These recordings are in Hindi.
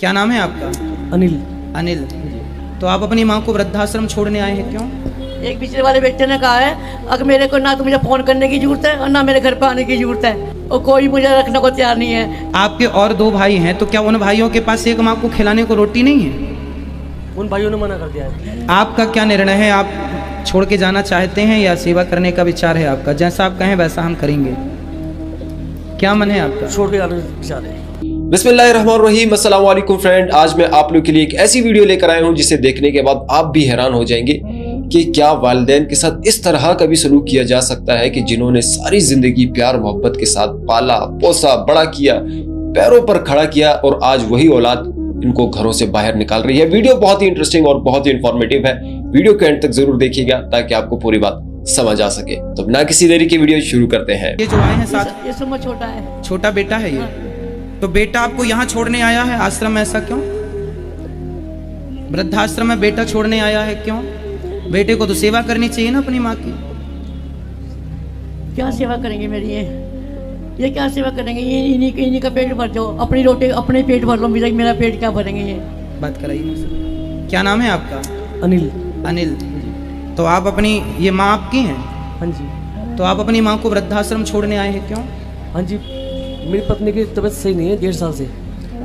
क्या नाम है आपका? अनिल। अनिल। तो आप अपनी माँ को वृद्धाश्रम छोड़ने आए हैं, क्यों? एक पिछले वाले बेटे ने कहा है अगर मेरे को ना तो मुझे फोन करने की जरूरत है और ना मेरे घर पे आने की जरूरत है, और कोई मुझे रखने को तैयार नहीं है। आपके और 2 भाई हैं, तो क्या उन भाइयों के पास एक माँ को खिलाने को रोटी नहीं है? उन भाइयों ने मना कर दिया है। आपका क्या निर्णय है? आप छोड़ के जाना चाहते हैं या सेवा करने का विचार है आपका? जैसा आप कहें वैसा हम करेंगे। क्या मन है आपका? छोड़ के जाने का विचार है। बिस्मिल्लाहिर्रहमानिर्रहीम, अस्सलाम वालेकुम फ्रेंड। आज मैं आप लोग के लिए एक ऐसी वीडियो लेकर आया हूं जिसे देखने के बाद आप भी हैरान हो जाएंगे कि क्या वालिदैन के साथ इस तरह का भी सलूक किया जा सकता है कि जिन्होंने सारी जिंदगी प्यार मोहब्बत के साथ पाला पोसा बड़ा किया, पैरों पर खड़ा किया, और आज वही औलाद इनको घरों से बाहर निकाल रही है। वीडियो बहुत ही इंटरेस्टिंग और बहुत ही इंफॉर्मेटिव है। वीडियो के एंड तक जरूर देखिएगा ताकि आपको पूरी बात समझ आ सके। तो बिना किसी देरी के वीडियो शुरू करते हैं। ये जो आए हैं साथ, ये सुमा छोटा है, छोटा बेटा है ये। तो बेटा आपको यहाँ छोड़ने आया है आश्रम में, ऐसा क्यों? वृद्धाश्रम में बेटा छोड़ने आया है, क्यों? बेटे को तो सेवा करनी चाहिए ना अपनी माँ की। क्या सेवा करेंगे मेरी? ये क्या सेवा करेंगे? ये इन्हीं का पेट भर जाओ, अपनी रोटी अपने पेट भर लो, मेरा पेट क्या भरेंगे ये? बात कराइए मुझसे। क्या नाम है आपका? अनिल। अनिल। तो आप अपनी, ये माँ आपकी हैं? हाँ जी। तो आप अपनी माँ को वृद्धाश्रम छोड़ने आए हैं, क्यों? हाँ जी, मेरी पत्नी की तबीयत सही नहीं है 1.5 साल से।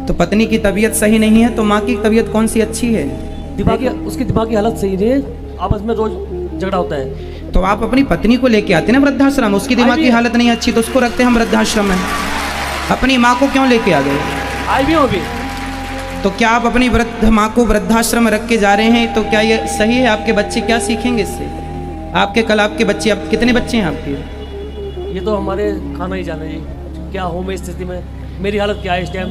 तो पत्नी की तबीयत सही नहीं है तो माँ की तबीयत कौन सी अच्छी है? उसकी दिमागी हालत सही नहीं है, आपस में रोज झगड़ा होता है। तो आप अपनी पत्नी को लेके आते ना वृद्धाश्रम, उसकी दिमागी हालत नहीं अच्छी तो उसको रखते हम वृद्धाश्रम में। अपनी माँ को क्यों लेके आ गए? आई भी होगी। तो क्या आप अपनी वृद्ध माँ को वृद्धाश्रम में रख के जा रहे हैं, तो क्या ये सही है? आपके बच्चे क्या सीखेंगे इससे? आपके कल आपके बच्चे, आप कितने बच्चे हैं आपके? ये तो हमारे खाना ही जाने जी, क्या हूँ मैं इस स्थिति में, मेरी हालत क्या है इस टाइम,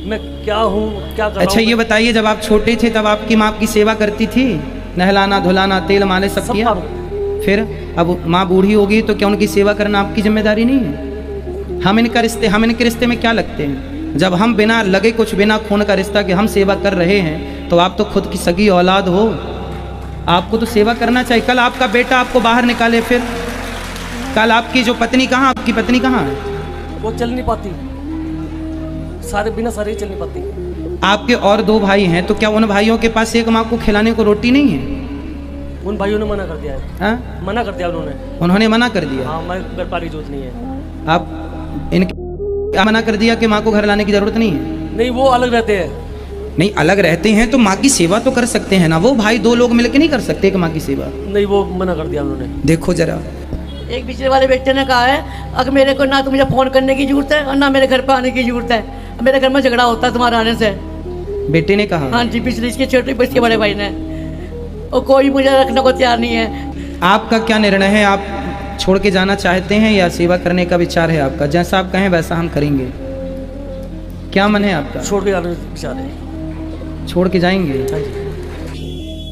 मैं क्या हूँ क्या कर। अच्छा ये बताइए, जब आप छोटे थे तब आपकी माँ आपकी सेवा करती थी? नहलाना धुलाना तेल मालिश सब किया? फिर अब माँ बूढ़ी होगी तो क्या उनकी सेवा करना आपकी जिम्मेदारी नहीं है? हम इनके रिश्ते में क्या लगते हैं? जब हम बिना लगे कुछ बिना खून का रिश्ता कि हम सेवा कर रहे हैं, तो आप तो खुद की सगी औलाद हो, आपको तो सेवा करना चाहिए। कल आपका बेटा आपको बाहर निकाले, फिर कल आपकी जो पत्नी कहाँ, आपकी पत्नी कहाँ है? वो चल नहीं पाती, बिना सारे चल नहीं पाती। आपके और 2 भाई हैं, तो क्या उन भाइयों के पास एक माँ को खिलाने को रोटी नहीं है? उन भाइयों ने मना कर दिया है। हाँ? मना कर दिया उन्होंने मना कर दिया। हाँ, हमारे घर पारी जरूरत नहीं है। आप इनके क्या मना कर दिया कि माँ को घर लाने की जरूरत नहीं है? नहीं, वो अलग रहते हैं। नहीं, अलग रहते हैं तो माँ की सेवा तो कर सकते हैं ना। वो भाई 2 लोग मिलकर नहीं कर सकते एक माँ की सेवा? नहीं, वो मना कर दिया उन्होंने। देखो जरा, एक पिछले वाले बेटे ने कहा है अगर मेरे को ना तो मुझे फोन करने की जरूरत है और ना मेरे घर पे आने की जरूरत है, मेरे घर में झगड़ा होता है तुम्हारे आने से। बेटे ने कहा? हाँ जी, पिछले इसके छोटे इसके बड़े भाई ने, और कोई मुझे रखने को तैयार नहीं है। आपका क्या निर्णय है? आप छोड़ के जाना चाहते हैं या सेवा करने का विचार है आपका? जैसा आप कहें वैसा हम करेंगे। क्या मन है आपका? छोड़ के जाने का विचार है। छोड़ के जाएंगे? हाँ जी।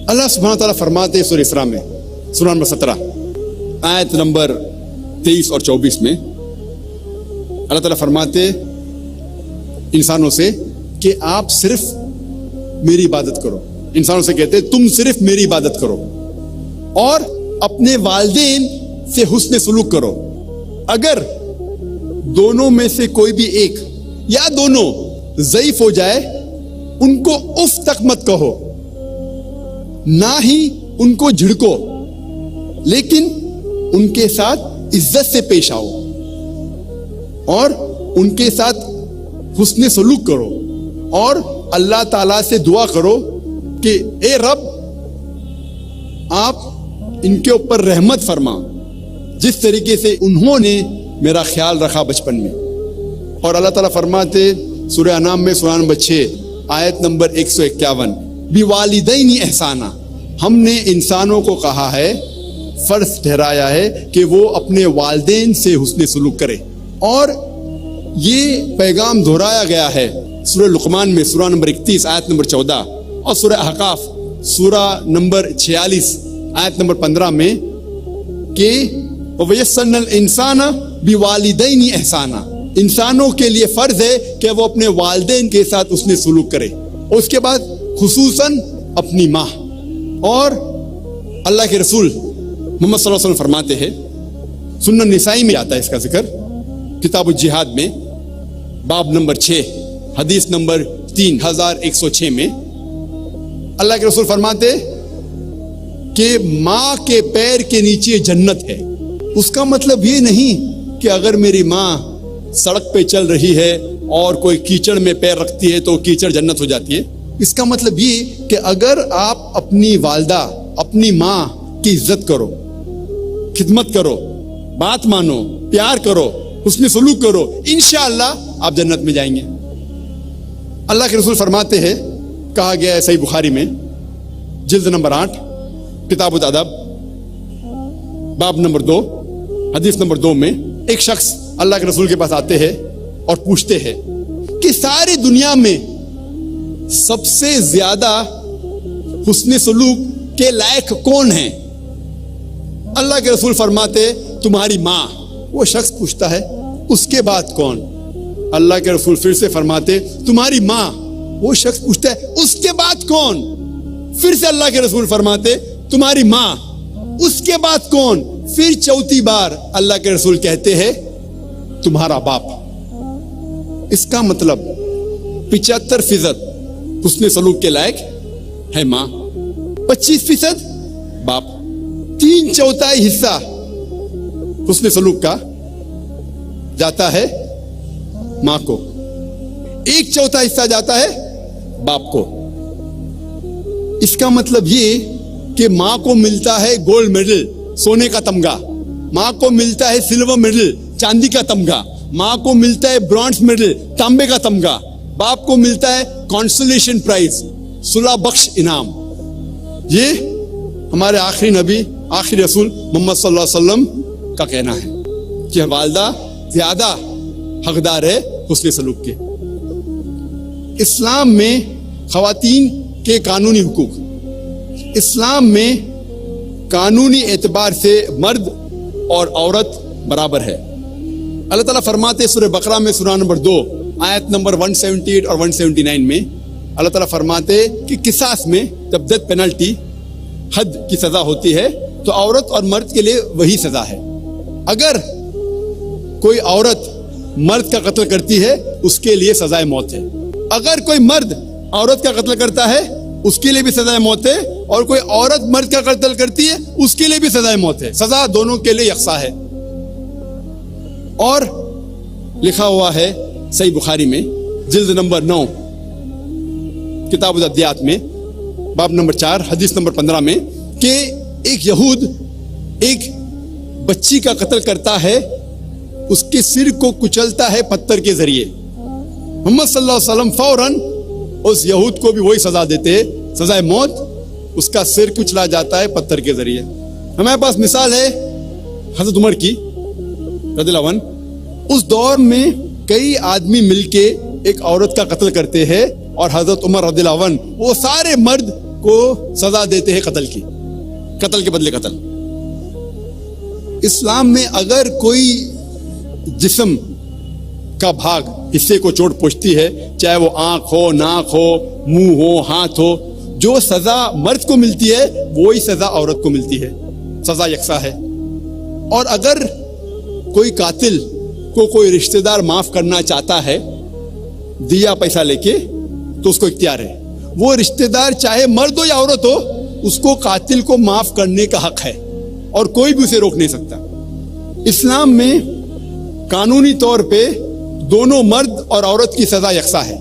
अल्लाह सुब्हानहू व तआला फरमाते हैं सूरह इसरा में, सूरह नंबर 17 आयत नंबर 23 और 24 में अल्लाह ताला फरमाते इंसानों से कि आप सिर्फ मेरी इबादत करो। इंसानों से कहते तुम सिर्फ मेरी इबादत करो और अपने वालिदैन से हुस्न सुलूक करो। अगर दोनों में से कोई भी एक या दोनों ज़ईफ हो जाए, उनको उफ तक मत कहो, ना ही उनको झिड़को, लेकिन उनके साथ इज्जत से पेश आओ और उनके साथ हुस्न सलूक करो और अल्लाह ताला से दुआ करो कि ए रब, आप इनके ऊपर रहमत फरमा जिस तरीके से उन्होंने मेरा ख्याल रखा बचपन में। और अल्लाह ताला फरमाते सूरह अनाम में सूरह नंबर 6 आयत नंबर 151, बिवालिदैनी एहसाना, हमने इंसानों को कहा है, फर्ज ठहराया है कि वो अपने वालिदैन से हुस्न सलूक करे। और ये पैगाम दोहराया गया है सूरह लुकमान में सूरह नंबर 31 आयत नंबर 14 और सूरह अहकाफ सूरह नंबर 46 आयत नंबर 15 में कि वयस्सनल इंसाना बिवालिदैनी एहसाना, इंसानों के लिए फर्ज है कि वो अपने वालिदैन के साथ उसने सलूक करे। उसके बाद खुसूसन अपनी माँ। और अल्लाह के रसूल मोहम्मद सल्लल्लाहु अलैहि वसल्लम फरमाते हैं, सुन्नन निसाई में आता है इसका जिक्र, किताब जिहाद में बाब नंबर 6 हदीस नंबर 3106 में अल्लाह के रसूल फरमाते कि माँ के पैर के नीचे जन्नत है। उसका मतलब ये नहीं कि अगर मेरी माँ सड़क पे चल रही है और कोई कीचड़ में पैर रखती है तो कीचड़ जन्नत हो जाती है। इसका मतलब ये कि अगर आप अपनी वालदा, अपनी माँ की इज्जत करो, खिदमत करो, बात मानो, प्यार करो, उसमें सलूक करो, इंशाअल्लाह आप जन्नत में जाएंगे। अल्लाह के रसूल फरमाते हैं, कहा गया है सही बुखारी में, जिल्द नंबर 8, किताबुल अदब, बाब नंबर 2, हदीस नंबर 2 में एक शख्स अल्लाह के रसूल के पास आते हैं और पूछते हैं कि सारी दुनिया में सबसे ज्यादा हुस्न सलूक के लायक कौन है? अल्लाह के रसूल फरमाते तुम्हारी माँ। वो शख्स पूछता है उसके बाद कौन? अल्लाह के रसूल फिर से फरमाते तुम्हारी माँ। वो शख्स पूछता है उसके बाद कौन? फिर से अल्लाह के रसूल फरमाते तुम्हारी माँ। उसके बाद कौन? फिर चौथी बार अल्लाह के रसूल कहते हैं तुम्हारा बाप। इसका मतलब 75% हुस्न सलूक के लायक है माँ, 25% बाप, 3/4 हिस्सा हुस्न सलूक का जाता है माँ को, 1/4 हिस्सा जाता है बाप को। इसका मतलब ये कि माँ को मिलता है गोल्ड मेडल, सोने का तमगा, माँ को मिलता है सिल्वर मेडल, चांदी का तमगा, माँ को मिलता है ब्रॉन्ज मेडल, तांबे का तमगा, बाप को मिलता है कॉन्सोलेशन प्राइज, सुलह बख्श इनाम। ये हमारे आखिरी नबी, आखिरी रसूल मोहम्मद सल्लल्लाहु अलैहि वसल्लम का कहना है कि वालदा ज्यादा हकदार है हुस्न सलूक के। इस्लाम में खवातीन के कानूनी हुकूक, इस्लाम में कानूनी एतबार से मर्द और औरत बराबर है। अल्लाह ताला फरमाते सूरह बकरा में सूरह नंबर 2 आयत नंबर 178 और 179 में अल्लाह ताला फरमाते कि किसास में जब डेथ पेनल्टी, हद की सजा होती है तो औरत और मर्द के लिए वही सजा है। अगर कोई औरत मर्द का कत्ल करती है उसके लिए सजाए मौत है, अगर कोई मर्द औरत का कत्ल करता है उसके लिए भी सजाए मौत है, और कोई औरत मर्द का कत्ल करती है उसके लिए भी सजाए मौत है। सजा दोनों के लिए यकसा है। और लिखा हुआ है सही बुखारी में जिल्द नंबर 9 किताब अदियात में बाब नंबर 4 हदीस नंबर 15 में कि एक यहूद एक बच्ची का कत्ल करता है, उसके सिर को कुचलता है पत्थर के जरिए। मोहम्मद सल्लल्लाहु अलैहि वसल्लम फौरन उस यहूद को भी वही सजा देते हैं, सजाए मौत। उसका सिर कुचला जाता है पत्थर के जरिए। हमारे पास मिसाल है हजरत उमर की रज़ियल्लाहु अन्हु। उस दौर में कई आदमी मिलके एक औरत का कत्ल करते हैं और हजरत उमर रज़ियल्लाहु अन्हु वो सारे मर्द को सजा देते हैं कत्ल की, कत्ल के बदले कत्ल। इस्लाम में अगर कोई जिस्म का भाग, हिस्से को चोट पहुंचती है, चाहे वो आंख हो, नाक हो, मुंह हो, हाथ हो, जो सजा मर्द को मिलती है वही सजा औरत को मिलती है, सजा यकसा है। और अगर कोई कातिल को कोई रिश्तेदार माफ करना चाहता है दिया पैसा लेके तो उसको इख्तियार है, वो रिश्तेदार चाहे मर्द हो या औरत हो, उसको कातिल को माफ करने का हक है और कोई भी उसे रोक नहीं सकता। इस्लाम में कानूनी तौर पे दोनों मर्द और औरत की सजा यकसा है।